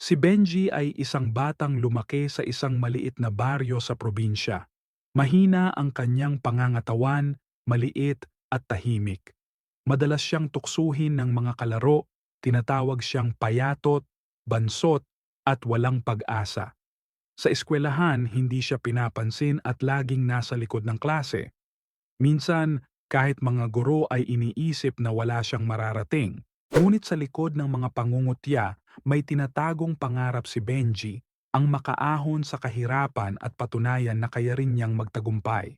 Si Benji ay isang batang lumaki sa isang maliit na baryo sa probinsya. Mahina ang kanyang pangangatawan, maliit at tahimik. Madalas siyang tuksuhin ng mga kalaro, tinatawag siyang payatot, bansot at walang pag-asa. Sa eskwelahan, hindi siya pinapansin at laging nasa likod ng klase. Minsan, kahit mga guro ay iniisip na wala siyang mararating. Ngunit sa likod ng mga pangungutya, may tinatagong pangarap si Benji, ang makaahon sa kahirapan at patunayan na kaya rin niyang magtagumpay.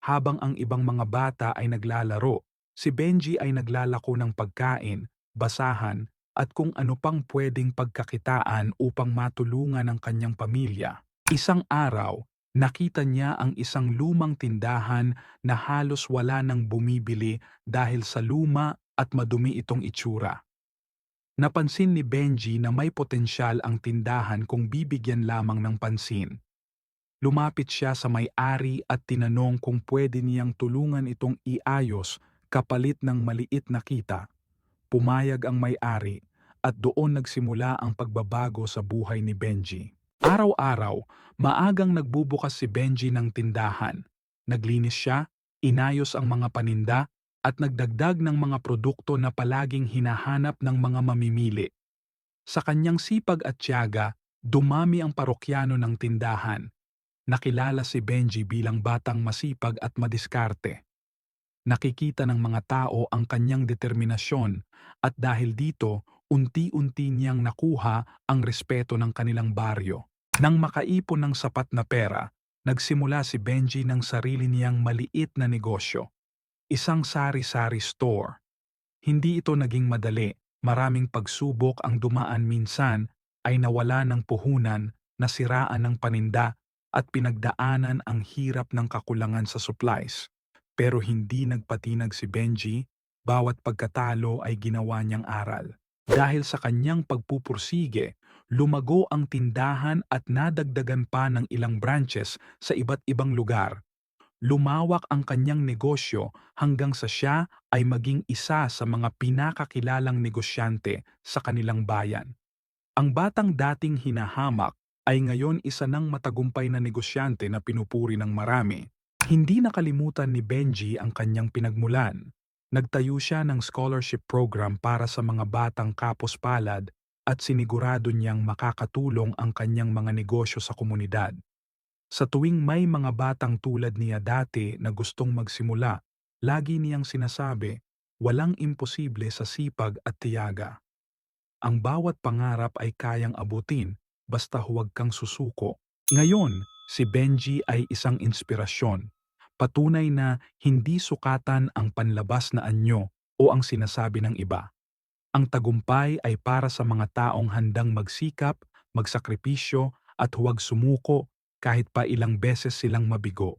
Habang ang ibang mga bata ay naglalaro, si Benji ay naglalako ng pagkain, basahan, at kung ano pang pwedeng pagkakitaan upang matulungan ang kanyang pamilya. Isang araw, nakita niya ang isang lumang tindahan na halos wala nang bumibili dahil sa luma at madumi itong itsura. Napansin ni Benji na may potensyal ang tindahan kung bibigyan lamang ng pansin. Lumapit siya sa may-ari at tinanong kung pwede niyang tulungan itong iayos kapalit ng maliit na kita. Pumayag ang may-ari at doon nagsimula ang pagbabago sa buhay ni Benji. Araw-araw, maagang nagbubukas si Benji ng tindahan. Naglinis siya, inayos ang mga paninda, at nagdagdag ng mga produkto na palaging hinahanap ng mga mamimili. Sa kanyang sipag at tiyaga, dumami ang parokyano ng tindahan. Nakilala si Benji bilang batang masipag at madiskarte. Nakikita ng mga tao ang kanyang determinasyon at dahil dito, unti-unti niyang nakuha ang respeto ng kanilang baryo. Nang makaipon ng sapat na pera, nagsimula si Benji ng sarili niyang maliit na negosyo. Isang sari-sari store. Hindi ito naging madali, maraming pagsubok ang dumaan minsan ay nawala ng puhunan, nasiraan ng paninda at pinagdaanan ang hirap ng kakulangan sa supplies. Pero hindi nagpatinag si Benji, bawat pagkatalo ay ginawa niyang aral. Dahil sa kanyang pagpupursige, lumago ang tindahan at nadagdagan pa ng ilang branches sa iba't ibang lugar. Lumawak ang kanyang negosyo hanggang sa siya ay maging isa sa mga pinakakilalang negosyante sa kanilang bayan. Ang batang dating hinahamak ay ngayon isa ng matagumpay na negosyante na pinupuri ng marami. Hindi nakalimutan ni Benji ang kanyang pinagmulan. Nagtayo siya ng scholarship program para sa mga batang kapos-palad at sinigurado niyang makakatulong ang kanyang mga negosyo sa komunidad. Sa tuwing may mga batang tulad niya dati na gustong magsimula, lagi niyang sinasabi, walang imposible sa sipag at tiyaga. Ang bawat pangarap ay kayang abutin, basta huwag kang susuko. Ngayon, si Benji ay isang inspirasyon. Patunay na hindi sukatan ang panlabas na anyo o ang sinasabi ng iba. Ang tagumpay ay para sa mga taong handang magsikap, magsakripisyo at huwag sumuko kahit pa ilang beses silang mabigo.